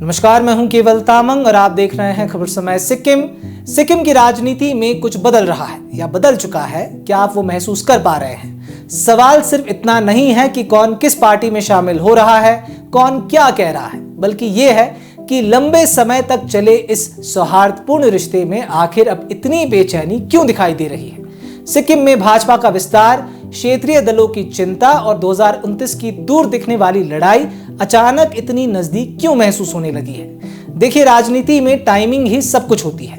नमस्कार, मैं हूं केवल तामंग और आप देख रहे हैं खबर समय सिक्किम। सिक्किम की राजनीति में कुछ बदल रहा है या बदल चुका है, क्या आप वो महसूस कर पा रहे हैं? सवाल सिर्फ इतना नहीं है कि कौन किस पार्टी में शामिल हो रहा है, कौन क्या कह रहा है, बल्कि ये है कि लंबे समय तक चले इस सौहार्दपूर्ण रिश्ते में आखिर अब इतनी बेचैनी क्यों दिखाई दे रही है। सिक्किम में भाजपा का विस्तार, क्षेत्रीय दलों की चिंता और 2029 की दूर दिखने वाली लड़ाई अचानक इतनी नजदीक क्यों महसूस होने लगी है? देखिए, राजनीति में टाइमिंग ही सब कुछ होती है।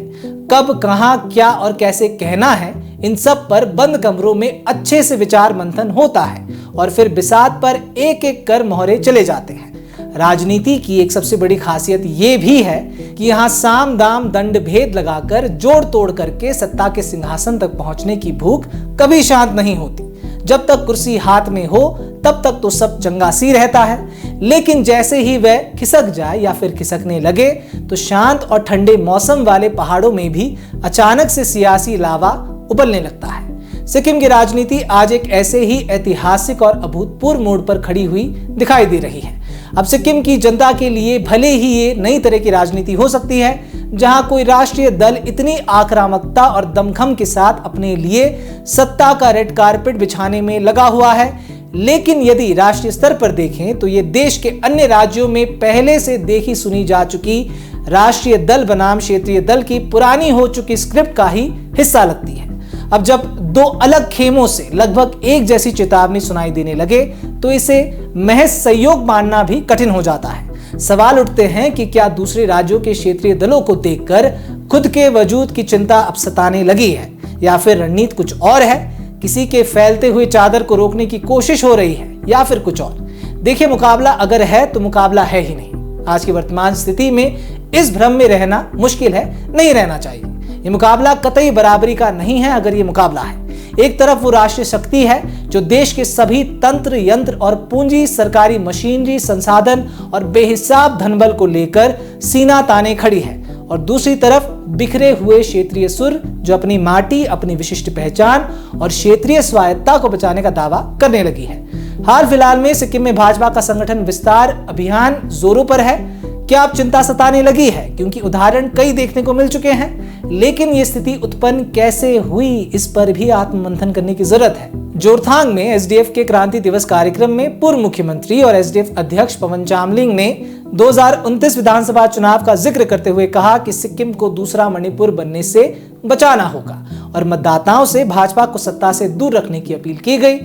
कब, कहां, क्या और कैसे कहना है, इन सब पर बंद कमरों में अच्छे से विचार मंथन होता है और फिर बिसात पर एक एक कर मोहरे चले जाते हैं। राजनीति की एक सबसे बड़ी खासियत ये भी है कि यहाँ साम दाम दंड भेद लगाकर जोड़ तोड़ करके सत्ता के सिंहासन तक पहुंचने की भूख कभी शांत नहीं होती। जब तक कुर्सी हाथ में हो तब तक तो सब चंगासी रहता है, लेकिन जैसे ही वह खिसक जाए या फिर खिसकने लगे तो शांत और ठंडे मौसम वाले पहाड़ों में भी अचानक से सियासी लावा उबलने लगता है। सिक्किम की राजनीति आज एक ऐसे ही ऐतिहासिक और अभूतपूर्व मोड़ पर खड़ी हुई दिखाई दे रही है। अब सिक्किम की जनता के लिए भले ही ये नई तरह की राजनीति हो सकती है, जहां कोई राष्ट्रीय दल इतनी आक्रामकता और दमखम के साथ अपने लिए सत्ता का रेड कारपेट बिछाने में लगा हुआ है, लेकिन यदि राष्ट्रीय स्तर पर देखें तो ये देश के अन्य राज्यों में पहले से देखी सुनी जा चुकी राष्ट्रीय दल बनाम क्षेत्रीय दल की पुरानी हो चुकी स्क्रिप्ट का ही हिस्सा लगती है। अब जब दो अलग खेमों से लगभग एक जैसी चेतावनी सुनाई देने लगे तो इसे महज सहयोग मानना भी कठिन हो जाता है। सवाल उठते हैं कि क्या दूसरे राज्यों के क्षेत्रीय दलों को देखकर खुद के वजूद की चिंता अब सताने लगी है, या फिर रणनीति कुछ और है, किसी के फैलते हुए चादर को रोकने की कोशिश हो रही है, या फिर कुछ और। देखिए, मुकाबला अगर है तो मुकाबला है ही नहीं। आज की वर्तमान स्थिति में इस भ्रम में रहना मुश्किल है, नहीं रहना चाहिए। ये मुकाबला कतई बराबरी का नहीं है। अगर ये मुकाबला है, एक तरफ वो राष्ट्रीय शक्ति है जो देश के सभी तंत्र यंत्र और पूंजी, सरकारी मशीनरी, संसाधन और बेहिसाब धनबल को लेकर सीना ताने खड़ी है, और दूसरी तरफ बिखरे हुए क्षेत्रीय सुर जो अपनी माटी, अपनी विशिष्ट पहचान और क्षेत्रीय स्वायत्ता को बचाने का दावा करने लगी है। हाल फिलहाल में सिक्किम में भाजपा का संगठन विस्तार अभियान जोरों पर है। क्या अब चिंता सताने लगी है? क्योंकि उदाहरण कई देखने को मिल चुके हैं, लेकिन ये स्थिति उत्पन्न कैसे हुई, इस पर भी आत्ममंथन करने की जरूरत है। जोरथांग में एसडीएफ के क्रांति दिवस कार्यक्रम में पूर्व मुख्यमंत्री और एसडीएफ अध्यक्ष पवन चामलिंग ने 2029 विधानसभा चुनाव का जिक्र करते हुए कहा कि सिक्किम को दूसरा मणिपुर बनने से बचाना होगा और मतदाताओं से भाजपा को सत्ता से दूर रखने की अपील की गई।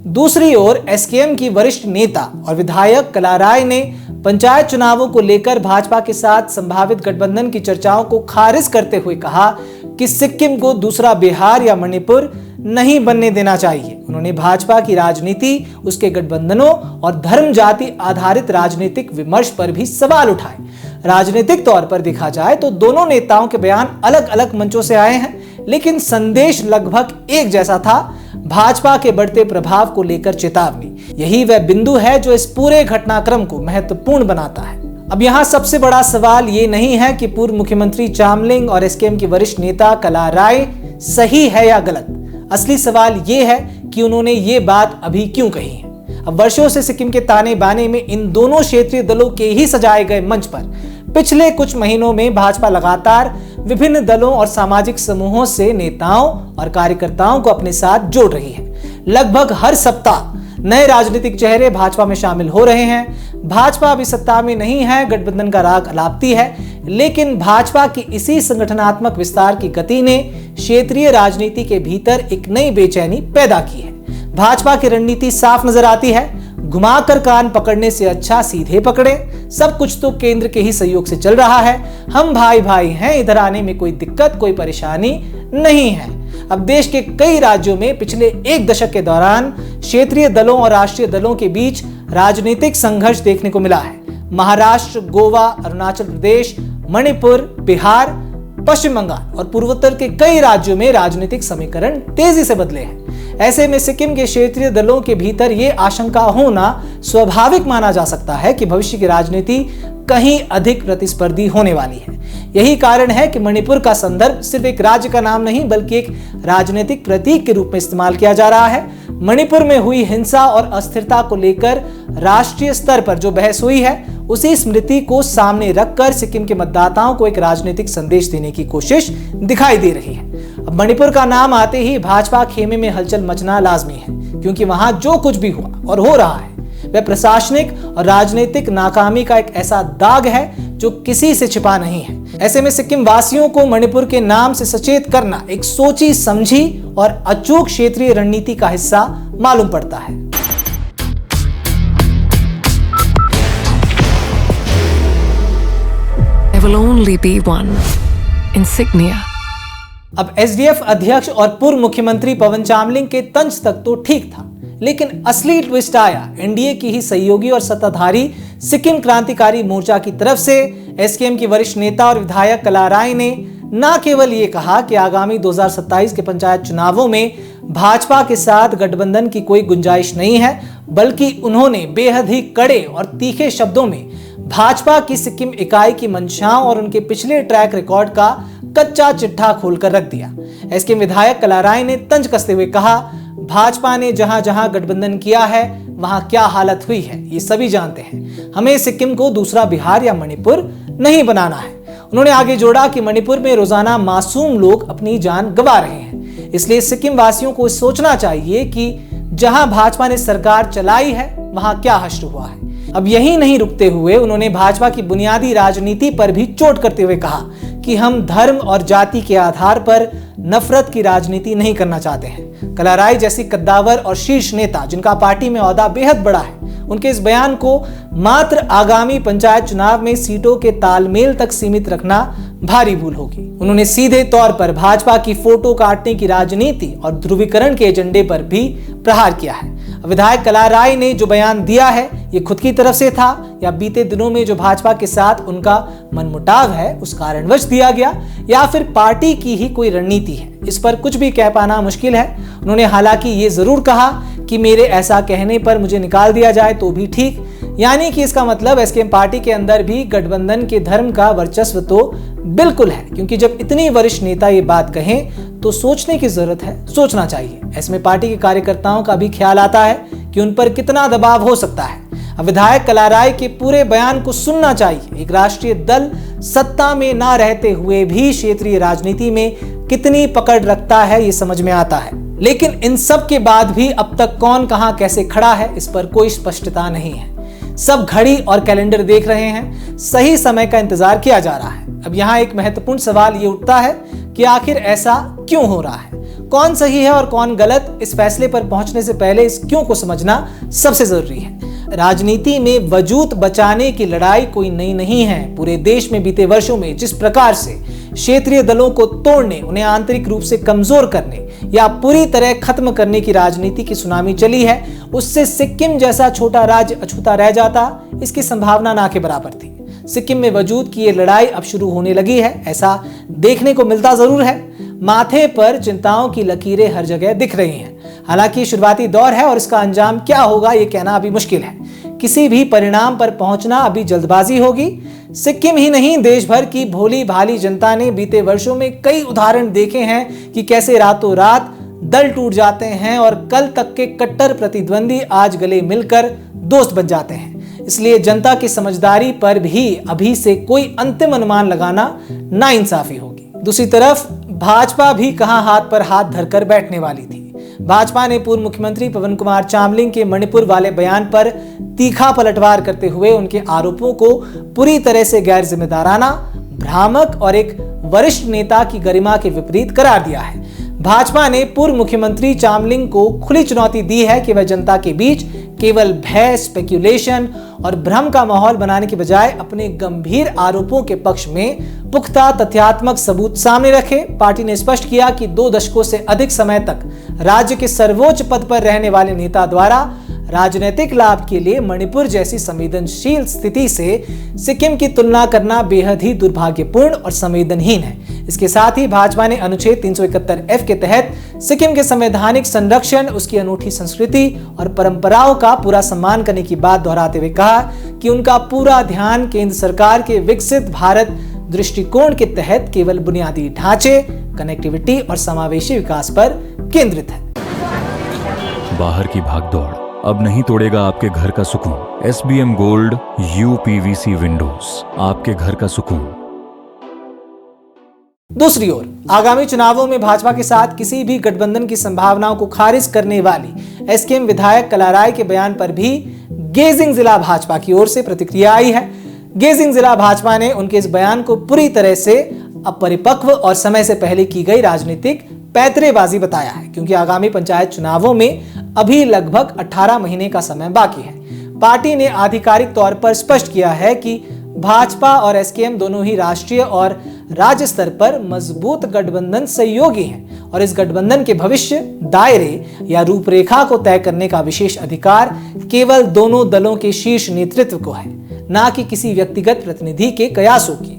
दूसरी ओर एसकेएम की वरिष्ठ नेता और विधायक कला राय ने पंचायत चुनावों को लेकर भाजपा के साथ संभावित गठबंधन की चर्चाओं को खारिज करते हुए कहा कि सिक्किम को दूसरा बिहार या मणिपुर नहीं बनने देना चाहिए। उन्होंने भाजपा की राजनीति, उसके गठबंधनों और धर्म जाति आधारित राजनीतिक विमर्श पर भी सवाल उठाए। राजनीतिक तौर पर देखा जाए तो दोनों नेताओं के बयान अलग अलग मंचों से आए हैं, लेकिन संदेश लगभग एक जैसा था, भाजपा के बढ़ते प्रभाव को लेकर चेतावनी। यही वह बिंदु है जो इस पूरे घटनाक्रम को महत्वपूर्ण बनाता है। अब यहाँ सबसे बड़ा सवाल ये नहीं है कि पूर्व मुख्यमंत्री चामलिंग और एसकेएम की वरिष्ठ नेता कला राय सही है या गलत। असली सवाल ये है कि उन्होंने ये बात अभी क्यों कही है। अब वर्षों से सिक्किम के ताने बाने में इन दोनों क्षेत्रीय दलों के ही सजाए गए मंच पर पिछले कुछ महीनों में भाजपा लगातार विभिन्न दलों और सामाजिक समूहों से नेताओं और कार्यकर्ताओं को अपने साथ जोड़ रही है। लगभग हर सप्ताह नए राजनीतिक चेहरे भाजपा में शामिल हो रहे हैं। भाजपा अभी सत्ता में नहीं है, गठबंधन का राग अलापती है, लेकिन भाजपा की इसी संगठनात्मक विस्तार की गति ने क्षेत्रीय राजनीति के भीतर एक नई बेचैनी पैदा की है। भाजपा की रणनीति साफ नजर आती है, घुमाकर कान पकड़ने से अच्छा सीधे पकड़े। सब कुछ तो केंद्र के ही सहयोग से चल रहा है। हम भाई भाई हैं, इधर आने में कोई दिक्कत, कोई परेशानी नहीं है। अब देश के कई राज्यों में पिछले एक दशक के दौरान क्षेत्रीय दलों और राष्ट्रीय दलों के बीच राजनीतिक संघर्ष देखने को मिला है। महाराष्ट्र, गोवा, अरुणाचल प्रदेश, मणिपुर, बिहार, पश्चिम बंगाल और पूर्वोत्तर के कई राज्यों में राजनीतिक समीकरण तेजी से बदले हैं। ऐसे में सिक्किम के क्षेत्रीय दलों के भीतर यह आशंका होना स्वाभाविक माना जा सकता है कि भविष्य की राजनीति कहीं अधिक प्रतिस्पर्धी होने वाली है। यही कारण है कि मणिपुर का संदर्भ सिर्फ एक राज्य का नाम नहीं बल्कि एक राजनीतिक प्रतीक के रूप में इस्तेमाल किया जा रहा है। मणिपुर में हुई हिंसा और अस्थिरता को लेकर राष्ट्रीय स्तर पर जो बहस हुई है, उसी स्मृति को सामने रखकर सिक्किम के मतदाताओं को एक राजनीतिक संदेश देने की कोशिश दिखाई दे रही है। अब मणिपुर का नाम आते ही भाजपा खेमे में हलचल मचना लाजमी है, क्योंकि वहां जो कुछ भी हुआ और हो रहा है वह प्रशासनिक और राजनीतिक नाकामी का एक ऐसा दाग है जो किसी से छिपा नहीं है। ऐसे में सिक्किम वासियों को मणिपुर के नाम से सचेत करना एक सोची समझी और अचूक क्षेत्रीय रणनीति का हिस्सा मालूम पड़ता है। There will only be one insignia. अब एसडीएफ अध्यक्ष और पूर्व मुख्यमंत्री पवन चामलिंग के तंज तक तो ठीक था, लेकिन असली ट्विस्ट आया एनडीए की ही सहयोगी और सत्ताधारी सिक्किम क्रांतिकारी मोर्चा की तरफ से। एसकेएम की वरिष्ठ नेता और विधायक कलाराय ने न केवल ये कहा कि आगामी 2027 के पंचायत चुनावों में भाजपा के साथ गठबंधन की कोई गुंजाइश नहीं है, बल्कि उन्होंने बेहद ही कड़े और तीखे शब्दों में भाजपा की सिक्किम इकाई की मंशाओं और उनके पिछले ट्रैक रिकॉर्ड का कच्चा चिट्ठा खोलकर रख दिया। एसकेएम विधायक कलाराय ने तंज कसते हुए कहा, भाजपा ने जहां जहां गठबंधन किया है वहां क्या हालत हुई है ये सभी जानते हैं। हमें सिक्किम को दूसरा बिहार या मणिपुर नहीं बनाना है। उन्होंने आगे जोड़ा कि मणिपुर में रोजाना मासूम लोग अपनी जान गंवा रहे हैं, इसलिए सिक्किम वासियों को सोचना चाहिए कि जहां भाजपा ने सरकार चलाई है वहां क्या हश्र हुआ है। अब यही नहीं रुकते हुए उन्होंने भाजपा की बुनियादी राजनीति पर भी चोट करते हुए कहा कि हम धर्म और जाति के आधार पर नफरत की राजनीति नहीं करना चाहते हैं। कलाराय जैसी कद्दावर और शीर्ष नेता जिनका पार्टी में ओहदा बेहद बड़ा है, उनके इस बयान को मात्र आगामी पंचायत चुनाव में सीटों के तालमेल तक सीमित रखना भारी भूल होगी। उन्होंने सीधे तौर पर भाजपा की फोटो काटने की राजनीति और ध्रुवीकरण के एजेंडे पर भी प्रहार किया है। विधायक कलाराय ने जो बयान दिया है ये खुद की तरफ से था या बीते दिनों में जो भाजपा के साथ उनका मनमुटाव है उस कारणवश दिया गया, या फिर पार्टी की ही कोई रणनीति है, इस पर कुछ भी कह पाना मुश्किल है। उन्होंने हालांकि ये जरूर कहा कि मेरे ऐसा कहने पर मुझे निकाल दिया जाए तो भी ठीक, यानी कि इसका मतलब एसकेएम पार्टी के अंदर भी गठबंधन के धर्म का वर्चस्व तो बिल्कुल है, क्योंकि जब इतनी वरिष्ठ नेता ये बात कहें तो सोचने की जरूरत है, सोचना चाहिए। ऐसे में पार्टी के कार्यकर्ताओं का भी ख्याल आता है कि उन पर कितना दबाव हो सकता है। अब विधायक कलाराय के पूरे बयान को सुनना चाहिए। एक राष्ट्रीय दल सत्ता में ना रहते हुए भी क्षेत्रीय राजनीति में कितनी पकड़ रखता है ये समझ में आता है, लेकिन इन सब के बाद भी अब तक कौन कहां कैसे खड़ा है इस पर कोई स्पष्टता नहीं है। सब घड़ी और कैलेंडर देख रहे हैं, सही समय का इंतजार किया जा रहा है। अब यहाँ एक महत्वपूर्ण सवाल ये उठता है कि आखिर ऐसा क्यों हो रहा है, कौन सही है और कौन गलत। इस फैसले पर पहुंचने से पहले इस क्यों को समझना सबसे जरूरी है। राजनीति में वजूद बचाने की लड़ाई कोई नई नहीं है। पूरे देश में बीते वर्षों में जिस प्रकार से क्षेत्रीय दलों को तोड़ने, उन्हें आंतरिक रूप से कमजोर करने या पूरी तरह खत्म करने की राजनीति की सुनामी चली है, उससे सिक्किम जैसा छोटा राज्य अछूता रह जाता, इसकी संभावना ना के बराबर थी। सिक्किम में वजूद की ये लड़ाई अब शुरू होने लगी है, ऐसा देखने को मिलता जरूर है। माथे पर चिंताओं की लकीरें हर जगह दिख रही हैं। हालांकि शुरुआती दौर है और इसका अंजाम क्या होगा ये कहना अभी मुश्किल है। किसी भी परिणाम पर पहुंचना अभी जल्दबाजी होगी। सिक्किम ही नहीं, देश भर की भोली भाली जनता ने बीते वर्षों में कई उदाहरण देखे हैं कि कैसे रातों रात दल टूट जाते हैं और कल तक के कट्टर प्रतिद्वंदी आज गले मिलकर दोस्त बन जाते हैं। इसलिए जनता की समझदारी पर भी अभी से कोई अंतिम अनुमान लगाना नाइंसाफी होगी। दूसरी तरफ भाजपा भी कहां हाथ पर हाथ धरकर बैठने वाली थी। भाजपा ने पूर्व मुख्यमंत्री पवन कुमार चामलिंग के मणिपुर वाले बयान पर तीखा पलटवार करते हुए उनके आरोपों को पूरी तरह से गैर जिम्मेदाराना, भ्रामक और एक वरिष्ठ नेता की गरिमा के विपरीत करार दिया है। भाजपा ने पूर्व मुख्यमंत्री चामलिंग को खुली चुनौती दी है कि वह जनता के बीच केवल भय, स्पेक्यूलेशन और भ्रम का माहौल बनाने के बजाय अपने गंभीर आरोपों के पक्ष में पुख्ता तथ्यात्मक सबूत सामने रखे। पार्टी ने स्पष्ट किया कि 2 दशकों से अधिक समय तक राज्य के सर्वोच्च पद पर रहने वाले नेता द्वारा राजनीतिक लाभ के लिए मणिपुर जैसी संवेदनशील स्थिति से सिक्किम की तुलना करना बेहद ही दुर्भाग्यपूर्ण और संवेदनहीन है। इसके साथ ही भाजपा ने अनुच्छेद 371F के तहत सिक्किम के संवैधानिक संरक्षण, उसकी अनूठी संस्कृति और परंपराओं का पूरा सम्मान करने की बात दोहराते हुए कहा कि उनका पूरा ध्यान केंद्र सरकार के विकसित भारत दृष्टिकोण के तहत केवल बुनियादी ढांचे, कनेक्टिविटी और समावेशी विकास पर केंद्रित है। बाहर की भागदौड़ अब नहीं तोड़ेगा आपके घर का सुकून। SBM गोल्ड UPVC विंडोज, आपके घर का सुकून। दूसरी ओर आगामी चुनावों में भाजपा के साथ किसी भी गठबंधन की संभावनाओं को खारिज करने वाली SKM विधायक कलाराय के बयान पर भी गेजिंग जिला भाजपा की ओर से प्रतिक्रिया आई है। गेजिंग जिला भाजपा ने उनके इस बयान को पूरी तरह से अपरिपक्व और समय से पहले की गई राजनीतिक पैतरेबाजी बताया है, क्योंकि आगामी पंचायत चुनावों में अभी लगभग 18 महीने का समय बाकी है। पार्टी ने आधिकारिक तौर पर स्पष्ट किया है कि भाजपा और SKM दोनों ही राष्ट्रीय और राज्य स्तर पर मजबूत गठबंधन सहयोगी हैं और इस गठबंधन के भविष्य, दायरे या रूपरेखा को तय करने का विशेष अधिकार केवल दोनों दलों के शीर्ष नेतृत्व को है, ना कि किसी व्यक्तिगत प्रतिनिधि के कयासों की।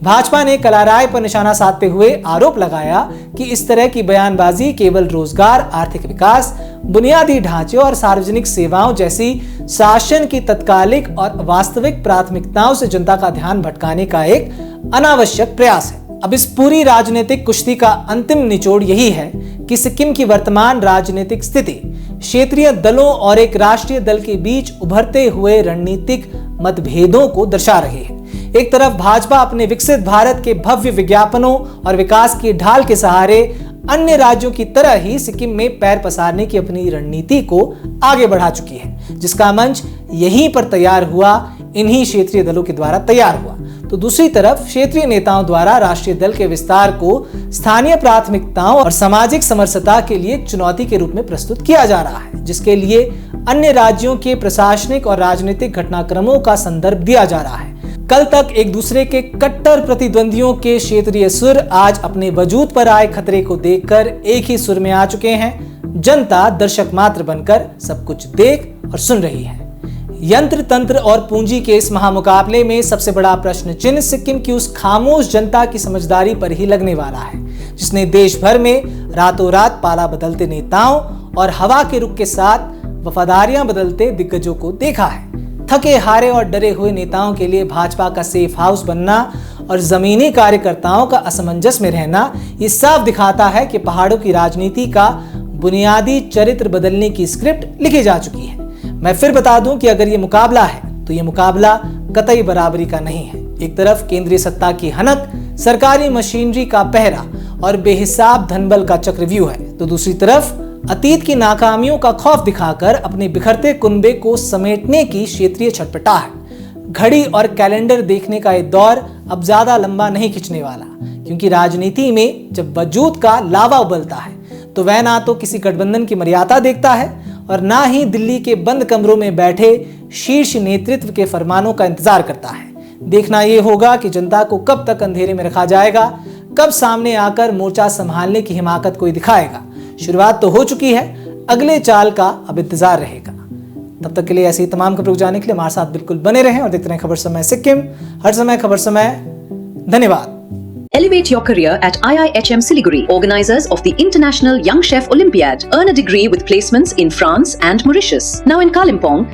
भाजपा ने कलाराय पर निशाना साधते हुए आरोप लगाया कि इस तरह की बयानबाजी केवल रोजगार, आर्थिक विकास, बुनियादी ढांचे और सार्वजनिक सेवाओं जैसी शासन की तत्कालिक और वास्तविक प्राथमिकताओं से जनता का ध्यान भटकाने का एक अनावश्यक प्रयास है। अब इस पूरी राजनीतिक कुश्ती का अंतिम निचोड़ यही है कि सिक्किम की वर्तमान राजनीतिक स्थिति क्षेत्रीय दलों और एक राष्ट्रीय दल के बीच उभरते हुए रणनीतिक मतभेदों को दर्शा रही है। एक तरफ भाजपा अपने विकसित भारत के भव्य विज्ञापनों और विकास की ढाल के सहारे अन्य राज्यों की तरह ही सिक्किम में पैर पसारने की अपनी रणनीति को आगे बढ़ा चुकी है, जिसका मंच यहीं पर तैयार हुआ, इन्हीं क्षेत्रीय दलों के द्वारा तैयार हुआ। तो दूसरी तरफ क्षेत्रीय नेताओं द्वारा राष्ट्रीय दल के विस्तार को स्थानीय प्राथमिकताओं और सामाजिक समरसता के लिए एक चुनौती के रूप में प्रस्तुत किया जा रहा है, जिसके लिए अन्य राज्यों के प्रशासनिक और राजनीतिक घटनाक्रमों का संदर्भ दिया जा रहा है। कल तक एक दूसरे के कट्टर प्रतिद्वंदियों के क्षेत्रीय सुर आज अपने वजूद पर आए खतरे को देखकर एक ही सुर में आ चुके हैं। जनता दर्शक मात्र बनकर सब कुछ देख और सुन रही है। यंत्र तंत्र और पूंजी के इस महामुकाबले में सबसे बड़ा प्रश्न चिन्ह सिक्किम की उस खामोश जनता की समझदारी पर ही लगने वाला है, जिसने देश भर में रातों रात पाला बदलते नेताओं और हवा के रुख के साथ वफादारियां बदलते दिग्गजों को देखा है। थके हारे और डरे हुए नेताओं के लिए भाजपा का सेफ हाउस बनना और जमीनी कार्यकर्ताओं का असमंजस में रहना ये साफ दिखाता है कि पहाड़ों की राजनीति का बुनियादी चरित्र बदलने की स्क्रिप्ट लिखी जा चुकी है। मैं फिर बता दूं कि अगर ये मुकाबला है तो ये मुकाबला कतई बराबरी का नहीं है। एक तरफ केंद्रीय सत्ता की हनक, सरकारी मशीनरी का पहरा और बेहिसाब धनबल का चक्रव्यूह है, तो दूसरी तरफ अतीत की नाकामियों का खौफ दिखाकर अपने बिखरते कुनबे को समेटने की क्षेत्रीय छटपटाहट। घड़ी और कैलेंडर देखने का ये दौर अब ज्यादा लंबा नहीं खिंचने वाला, क्योंकि राजनीति में जब वजूद का लावा उबलता है तो वह ना तो किसी गठबंधन की मर्यादा देखता है और ना ही दिल्ली के बंद कमरों में बैठे शीर्ष नेतृत्व के फरमानों का इंतजार करता है। देखना यह होगा कि जनता को कब तक अंधेरे में रखा जाएगा, कब सामने आकर मोर्चा संभालने की हिमाकत कोई दिखाएगा। शुरुआत तो हो चुकी है, अगले चाल का अब इंतजार रहेगा। तब तक के लिए ऐसी तमाम खबरों को जानने के लिए हमारे साथ बिल्कुल बने रहें और देखते रहें खबर समय सिक्किम, हर समय खबर समय। धन्यवाद। Elevate your career at IIHM Siliguri, organizers of the International Young Chef Olympiad. Earn a degree with placements in France and Mauritius. Now in Kalimpong,